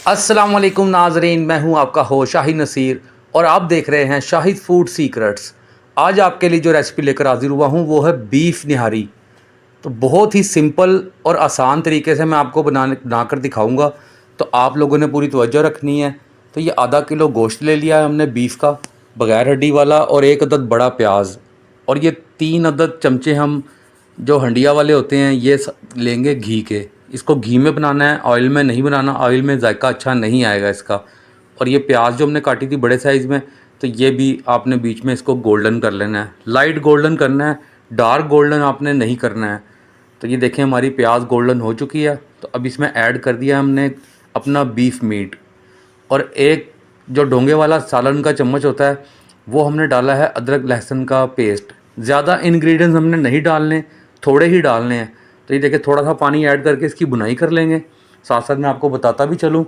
अस्सलाम वालेकुम नाजरीन, मैं हूं आपका होस्ट शाहिद नसीर और आप देख रहे हैं शाहिद फूड सीक्रेट्स। आज आपके लिए जो रेसिपी लेकर हाजिर हुआ हूं वो है बीफ निहारी। तो बहुत ही सिंपल और आसान तरीके से मैं आपको बनाकर दिखाऊंगा, तो आप लोगों ने पूरी तवज्जो रखनी है। तो ये आधा किलो गोश्त ले लिया है हमने बीफ का, बग़ैर हड्डी वाला, और एक अदद बड़ा प्याज, और ये 3 अदद चमचे हम जो हंडिया वाले होते हैं ये लेंगे घी के। इसको घी में बनाना है, ऑयल में नहीं बनाना, ऑयल में जायका अच्छा नहीं आएगा इसका। और ये प्याज जो हमने काटी थी बड़े साइज़ में, तो ये भी आपने बीच में इसको गोल्डन कर लेना है, लाइट गोल्डन करना है, डार्क गोल्डन आपने नहीं करना है। तो ये देखें हमारी प्याज गोल्डन हो चुकी है। तो अब इसमें ऐड कर दिया हमने अपना बीफ मीट, और एक जो डोंगे वाला सालन का चम्मच होता है वो हमने डाला है अदरक लहसुन का पेस्ट। ज़्यादा इंग्रेडिएंट्स हमने नहीं डालने, थोड़े ही डालने हैं। तो ये देखिए थोड़ा सा पानी ऐड करके इसकी भुनाई कर लेंगे, साथ साथ मैं आपको बताता भी चलूँ।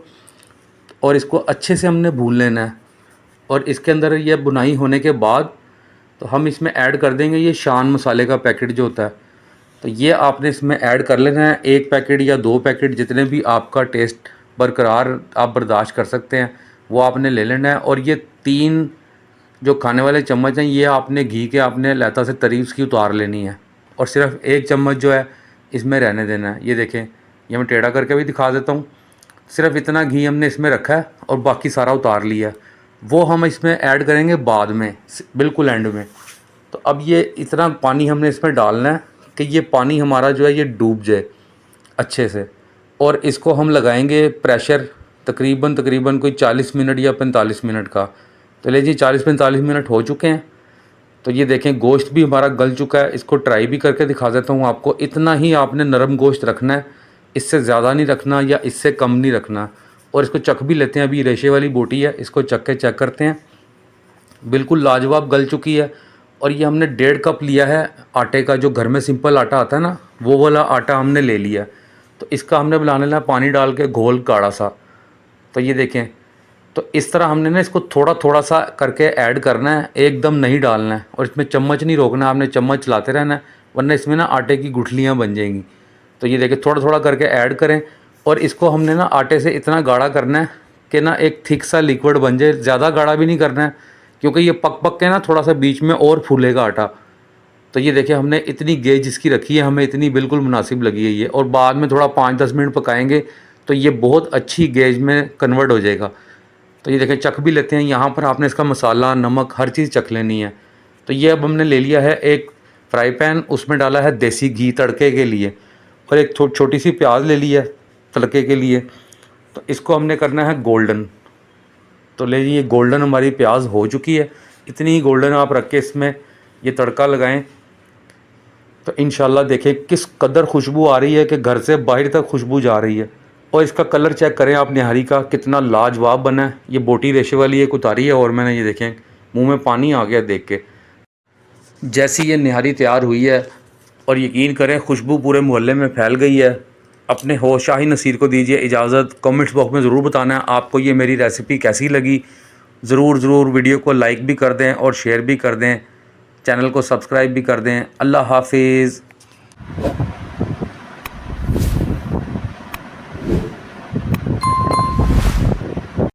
और इसको अच्छे से हमने भून लेना है। और इसके अंदर ये भुनाई होने के बाद तो हम इसमें ऐड कर देंगे ये शान मसाले का पैकेट जो होता है। तो ये आपने इसमें ऐड कर लेना है, 1 पैकेट या 2 पैकेट, जितने भी आपका टेस्ट बरकरार आप बर्दाश्त कर सकते हैं वो आपने ले लेना है। और ये 3 जो खाने वाले चम्मच हैं ये आपने घी के आपने लहता से तरी उसकी उतार लेनी है, और सिर्फ 1 चम्मच जो है इसमें रहने देना है। ये देखें, ये मैं टेढ़ा करके भी दिखा देता हूँ। सिर्फ इतना घी हमने इसमें रखा है और बाकी सारा उतार लिया है। वो हम इसमें ऐड करेंगे बाद में, बिल्कुल एंड में। तो अब ये इतना पानी हमने इसमें डालना है कि ये पानी हमारा जो है ये डूब जाए अच्छे से। और इसको हम लगाएंगे प्रेशर तकरीबन कोई 40 मिनट या 45 मिनट का। तो लीजिए 40-45 मिनट हो चुके हैं। तो ये देखें गोश्त भी हमारा गल चुका है। इसको ट्राई भी करके दिखा देता हूँ आपको। इतना ही आपने नरम गोश्त रखना है, इससे ज़्यादा नहीं रखना या इससे कम नहीं रखना। और इसको चख भी लेते हैं, अभी रेशे वाली बोटी है, इसको चख के चेक करते हैं। बिल्कुल लाजवाब गल चुकी है। और ये हमने 1.5 कप लिया है आटे का, जो घर में सिंपल आटा आता है ना, वो वाला आटा हमने ले लिया। तो इसका हमने बना लेना पानी डाल के घोल गाढ़ा सा। तो ये देखें, तो इस तरह हमने ना इसको थोड़ा थोड़ा सा करके ऐड करना है, एकदम नहीं डालना है। और इसमें चम्मच नहीं रोकना, आपने चम्मच चलाते रहना है, वरना इसमें ना आटे की गुठलियाँ बन जाएंगी। तो ये देखिए थोड़ा थोड़ा करके ऐड करें। और इसको हमने ना आटे से इतना गाढ़ा करना है कि ना एक थिक सा लिक्विड बन जाए। ज़्यादा गाढ़ा भी नहीं करना है, क्योंकि ये पक पक के ना थोड़ा सा बीच में और फूलेगा आटा। तो ये देखिए हमने इतनी गेज इसकी रखी है, हमें इतनी बिल्कुल मुनासिब लगी है ये। और बाद में थोड़ा 5-10 मिनट पकाएंगे तो ये बहुत अच्छी गेज में कन्वर्ट हो जाएगा। तो ये देखें चख भी लेते हैं। यहाँ पर आपने इसका मसाला, नमक, हर चीज़ चख लेनी है। तो ये अब हमने ले लिया है एक फ्राई पैन, उसमें डाला है देसी घी तड़के के लिए, और एक छोटी सी प्याज ले ली है तड़के के लिए। तो इसको हमने करना है गोल्डन। तो ले लीजिए गोल्डन हमारी प्याज हो चुकी है। इतनी ही गोल्डन आप रख के इसमें ये तड़का लगाएं, तो इंशाल्लाह देखें किस कदर खुशबू आ रही है कि घर से बाहर तक खुशबू जा रही है। और इसका कलर चेक करें आप निहारी का, कितना लाजवाब बना है। ये बोटी रेशे वाली एक उतारी है और मैंने, ये देखें मुंह में पानी आ गया देख के। जैसी ये निहारी तैयार हुई है, और यकीन करें खुशबू पूरे मोहल्ले में फैल गई है। अपने होस्ट शाहिद नसीर को दीजिए इजाज़त। कमेंट्स बॉक्स में ज़रूर बताना है आपको ये मेरी रेसिपी कैसी लगी। ज़रूर वीडियो को लाइक भी कर दें और शेयर भी कर दें, चैनल को सब्सक्राइब भी कर दें। अल्लाह हाफिज़।